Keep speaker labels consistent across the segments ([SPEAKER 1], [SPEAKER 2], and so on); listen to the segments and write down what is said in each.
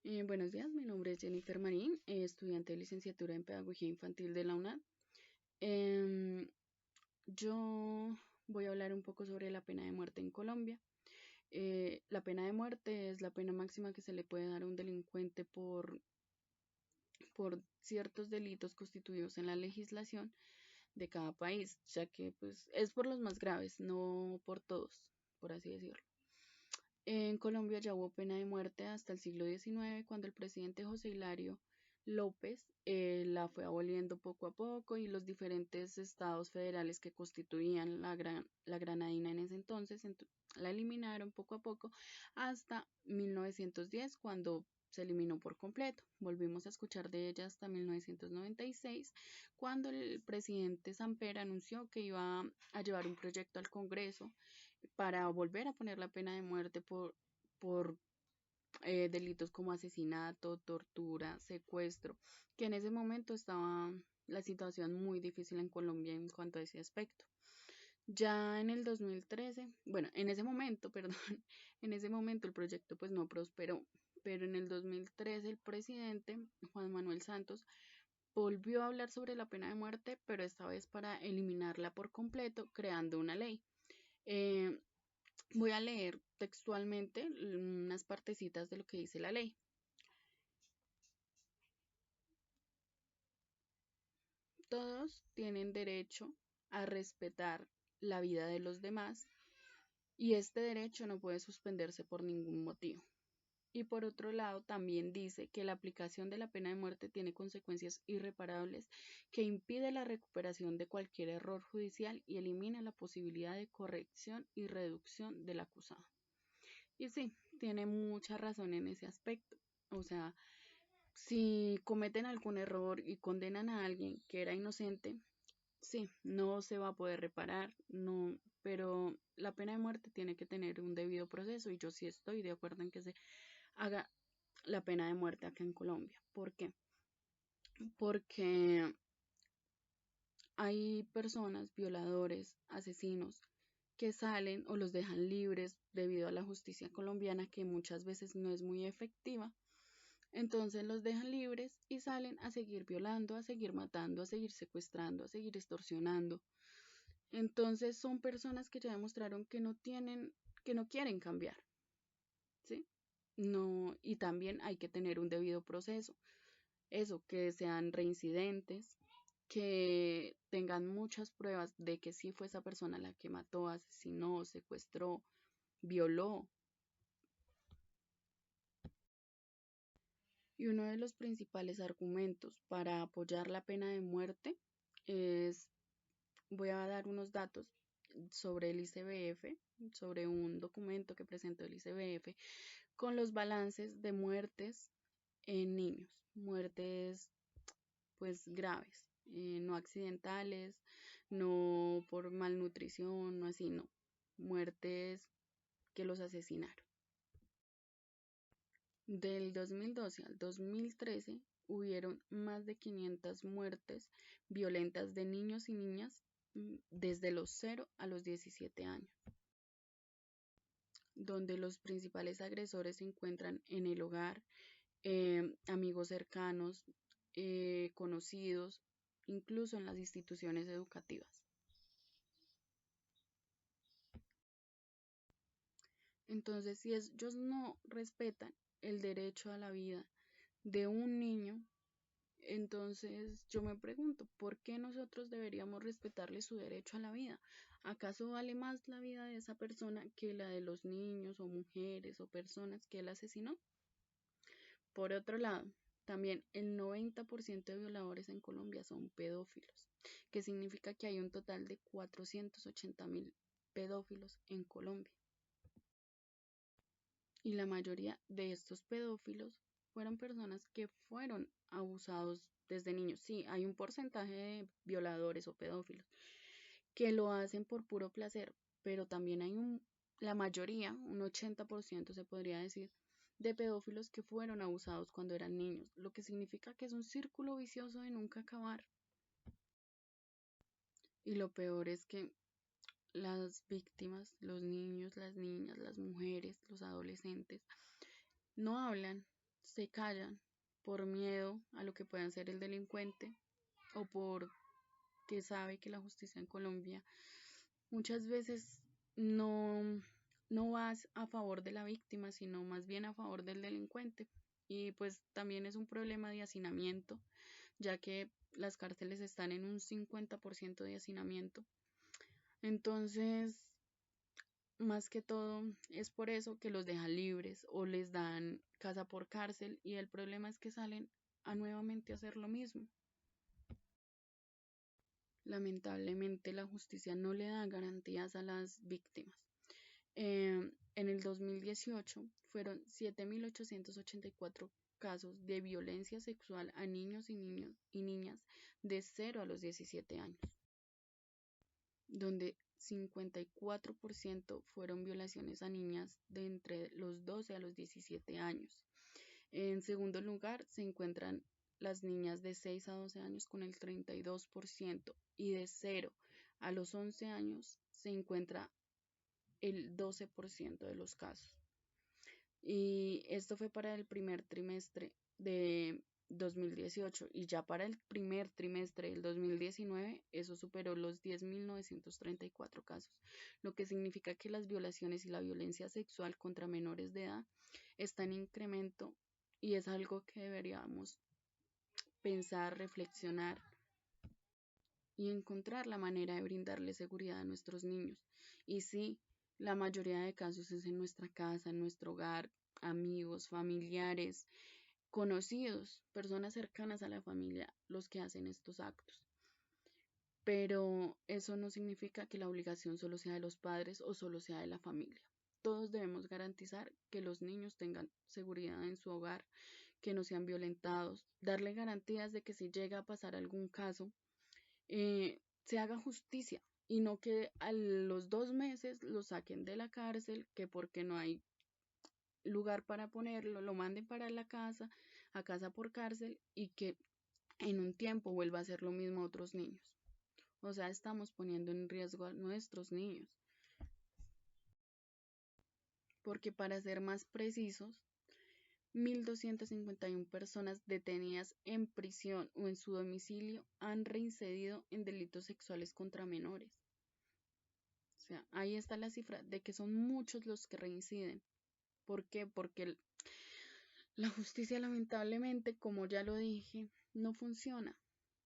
[SPEAKER 1] Buenos días, mi nombre es Jennifer Marín, estudiante de licenciatura en Pedagogía Infantil de la UNAD. Em, yo voy a hablar un poco sobre la pena de muerte en Colombia. La pena de muerte es la pena máxima que se le puede dar a un delincuente por ciertos delitos constituidos en la legislación de cada país, ya que pues, es por los más graves, no por todos, por así decirlo. En Colombia ya hubo pena de muerte hasta el siglo XIX, cuando el presidente José Hilario López la fue aboliendo poco a poco y los diferentes estados federales que constituían la Granadina en ese entonces la eliminaron poco a poco hasta 1910, cuando se eliminó por completo. Volvimos a escuchar de ella hasta 1996, cuando el presidente Samper anunció que iba a llevar un proyecto al Congreso para volver a poner la pena de muerte por delitos como asesinato, tortura, secuestro, que en ese momento estaba la situación muy difícil en Colombia en cuanto a ese aspecto. Ya en el 2013, bueno, en ese momento, perdón, en ese momento el proyecto pues no prosperó, pero en el 2013 el presidente Juan Manuel Santos volvió a hablar sobre la pena de muerte, pero esta vez para eliminarla por completo, creando una ley. Eh, Voy a leer textualmente unas partecitas de lo que dice la ley. Todos tienen derecho a respetar la vida de los demás y este derecho no puede suspenderse por ningún motivo. Y por otro lado, también dice que la aplicación de la pena de muerte tiene consecuencias irreparables que impide la recuperación de cualquier error judicial y elimina la posibilidad de corrección y reducción del acusado. Y sí, tiene mucha razón en ese aspecto. O sea, si cometen algún error y condenan a alguien que era inocente, sí, no se va a poder reparar, no, pero la pena de muerte tiene que tener un debido proceso y yo sí estoy de acuerdo en que se haga la pena de muerte acá en Colombia. ¿Por qué? Porque hay personas, violadores, asesinos, que salen o los dejan libres debido a la justicia colombiana que muchas veces no es muy efectiva. Entonces los dejan libres y salen a seguir violando, a seguir matando, a seguir secuestrando, a seguir extorsionando. Entonces son personas que ya demostraron que no quieren cambiar, ¿sí? No, y también hay que tener un debido proceso. Eso, que sean reincidentes, que tengan muchas pruebas de que sí fue esa persona la que mató, asesinó, secuestró, violó. Y uno de los principales argumentos para apoyar la pena de muerte es, voy a dar unos datos sobre el ICBF, sobre un documento que presentó el ICBF con los balances de muertes en niños, muertes pues graves, no accidentales, no por malnutrición, no así, no, muertes que los asesinaron. Del 2012 al 2013 hubieron más de 500 muertes violentas de niños y niñas desde los 0 a los 17 años, donde los principales agresores se encuentran en el hogar, amigos cercanos, conocidos, incluso en las instituciones educativas. Entonces, si ellos no respetan el derecho a la vida de un niño, entonces yo me pregunto, ¿por qué nosotros deberíamos respetarle su derecho a la vida? ¿Acaso vale más la vida de esa persona que la de los niños o mujeres o personas que él asesinó? Por otro lado, también el 90% de violadores en Colombia son pedófilos, que significa que hay un total de 480.000 pedófilos en Colombia. Y la mayoría de estos pedófilos fueron personas que fueron abusados desde niños. Sí, hay un porcentaje de violadores o pedófilos que lo hacen por puro placer, pero también hay la mayoría, un 80% se podría decir, de pedófilos que fueron abusados cuando eran niños, lo que significa que es un círculo vicioso de nunca acabar. Y lo peor es que las víctimas, los niños, las niñas, las mujeres, los adolescentes, no hablan, se callan por miedo a lo que pueda hacer el delincuente o porque sabe que la justicia en Colombia muchas veces no, no va a favor de la víctima, sino más bien a favor del delincuente. Y pues también es un problema de hacinamiento, ya que las cárceles están en un 50% de hacinamiento. Entonces, más que todo, es por eso que los dejan libres o les dan casa por cárcel y el problema es que salen a nuevamente hacer lo mismo. Lamentablemente la justicia no le da garantías a las víctimas. En el 2018 fueron 7.884 casos de violencia sexual a niños y niñas de 0 a los 17 años, donde 54% fueron violaciones a niñas de entre los 12 a los 17 años. En segundo lugar se encuentran las niñas de 6 a 12 años con el 32% y de 0 a los 11 años se encuentra el 12% de los casos. Y esto fue para el primer trimestre de 2018 y ya para el primer trimestre del 2019 eso superó los 10.934 casos, lo que significa que las violaciones y la violencia sexual contra menores de edad están en incremento y es algo que deberíamos pensar, reflexionar y encontrar la manera de brindarle seguridad a nuestros niños. Y sí, la mayoría de casos es en nuestra casa, en nuestro hogar, amigos, familiares, conocidos, personas cercanas a la familia, los que hacen estos actos. Pero eso no significa que la obligación solo sea de los padres o solo sea de la familia. Todos debemos garantizar que los niños tengan seguridad en su hogar, que no sean violentados, darle garantías de que si llega a pasar algún caso, se haga justicia y no que a los 2 meses lo saquen de la cárcel, que porque no hay lugar para ponerlo, lo manden para la casa, a casa por cárcel y que en un tiempo vuelva a hacer lo mismo a otros niños. O sea, estamos poniendo en riesgo a nuestros niños. Porque para ser más precisos, 1.251 personas detenidas en prisión o en su domicilio han reincidido en delitos sexuales contra menores. O sea, ahí está la cifra de que son muchos los que reinciden. ¿Por qué? Porque la justicia lamentablemente, como ya lo dije, no funciona,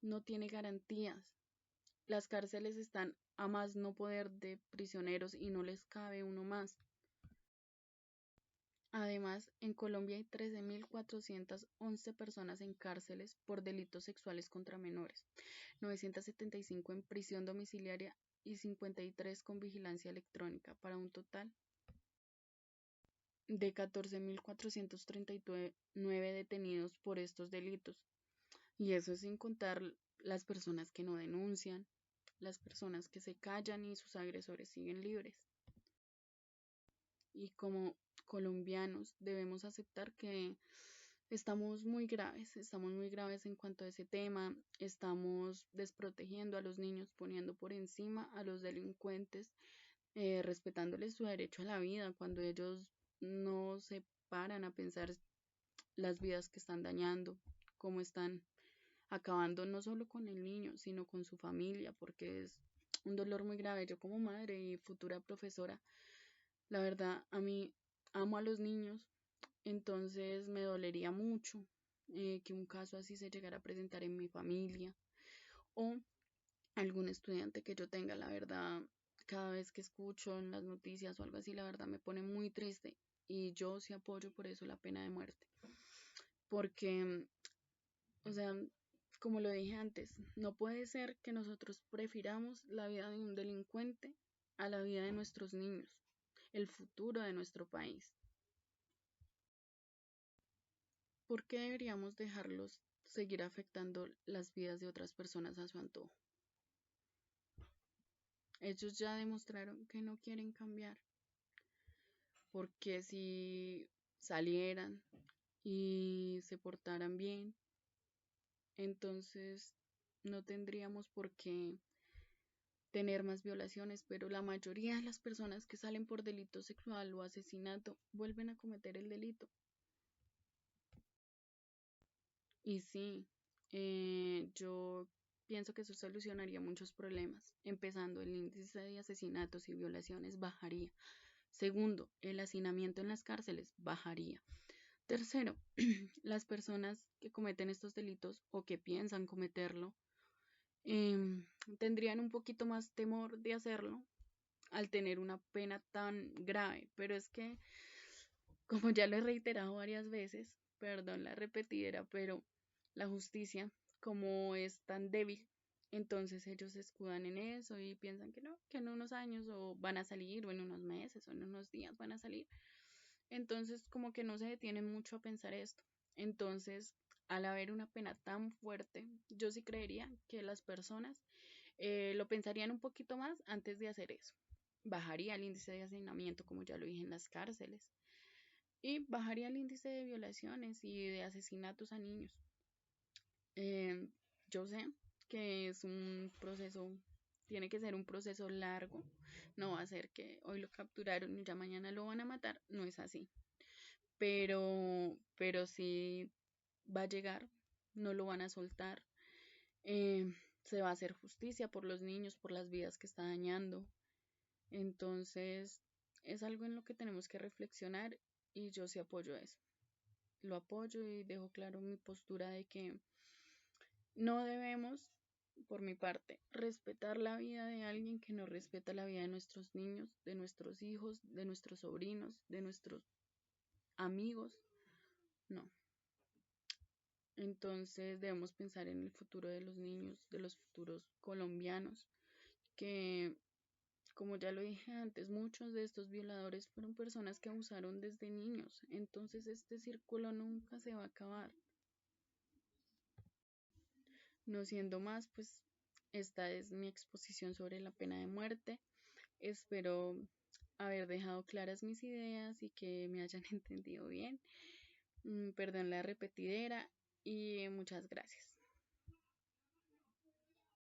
[SPEAKER 1] no tiene garantías. Las cárceles están a más no poder de prisioneros y no les cabe uno más. Además, en Colombia hay 13.411 personas en cárceles por delitos sexuales contra menores, 975 en prisión domiciliaria y 53 con vigilancia electrónica, para un total de 14.439 detenidos por estos delitos. Y eso es sin contar las personas que no denuncian, las personas que se callan y sus agresores siguen libres. Y como colombianos debemos aceptar que estamos muy graves en cuanto a ese tema, estamos desprotegiendo a los niños, poniendo por encima a los delincuentes, respetándoles su derecho a la vida cuando ellos no se paran a pensar las vidas que están dañando, cómo están acabando no solo con el niño, sino con su familia, porque es un dolor muy grave. Yo como madre y futura profesora, la verdad, a mí amo a los niños, entonces me dolería mucho que un caso así se llegara a presentar en mi familia o algún estudiante que yo tenga. La verdad, cada vez que escucho en las noticias o algo así, la verdad me pone muy triste y yo sí apoyo por eso la pena de muerte. Porque, o sea, como lo dije antes, no puede ser que nosotros prefiramos la vida de un delincuente a la vida de nuestros niños, el futuro de nuestro país. ¿Por qué deberíamos dejarlos seguir afectando las vidas de otras personas a su antojo? Ellos ya demostraron que no quieren cambiar, porque si salieran y se portaran bien, entonces no tendríamos por qué tener más violaciones, pero la mayoría de las personas que salen por delito sexual o asesinato vuelven a cometer el delito. Y sí, yo pienso que eso solucionaría muchos problemas. Empezando, el índice de asesinatos y violaciones bajaría. Segundo, el hacinamiento en las cárceles bajaría. Tercero, las personas que cometen estos delitos o que piensan cometerlo em, tendrían un poquito más temor de hacerlo al tener una pena tan grave. Pero es que, como ya lo he reiterado varias veces, perdón la repetidera, pero la justicia, como es tan débil, entonces ellos se escudan en eso y piensan que no, que en unos años o van a salir, o en unos meses, o en unos días van a salir. Entonces, como que no se detienen mucho a pensar esto. Entonces, al haber una pena tan fuerte, yo sí creería que las personas lo pensarían un poquito más antes de hacer eso. Bajaría el índice de hacinamiento, como ya lo dije, en las cárceles. Y bajaría el índice de violaciones y de asesinatos a niños. Eh, yo sé que es un proceso, tiene que ser un proceso largo. No va a ser que hoy lo capturaron y ya mañana lo van a matar. No es así. Pero sí va a llegar, no lo van a soltar. eh, Se va a hacer justicia por los niños, por las vidas que está dañando. Entonces, es algo en lo que tenemos que reflexionar y yo sí apoyo eso. Lo apoyo y dejo claro mi postura de que no debemos, por mi parte, respetar la vida de alguien que no respeta la vida de nuestros niños, de nuestros hijos, de nuestros sobrinos, de nuestros amigos. No. Entonces debemos pensar en el futuro de los niños, de los futuros colombianos, que como ya lo dije antes, muchos de estos violadores fueron personas que abusaron desde niños. Entonces este círculo nunca se va a acabar. No siendo más, pues esta es mi exposición sobre la pena de muerte. Espero haber dejado claras mis ideas y que me hayan entendido bien. Perdón la repetidera y muchas gracias.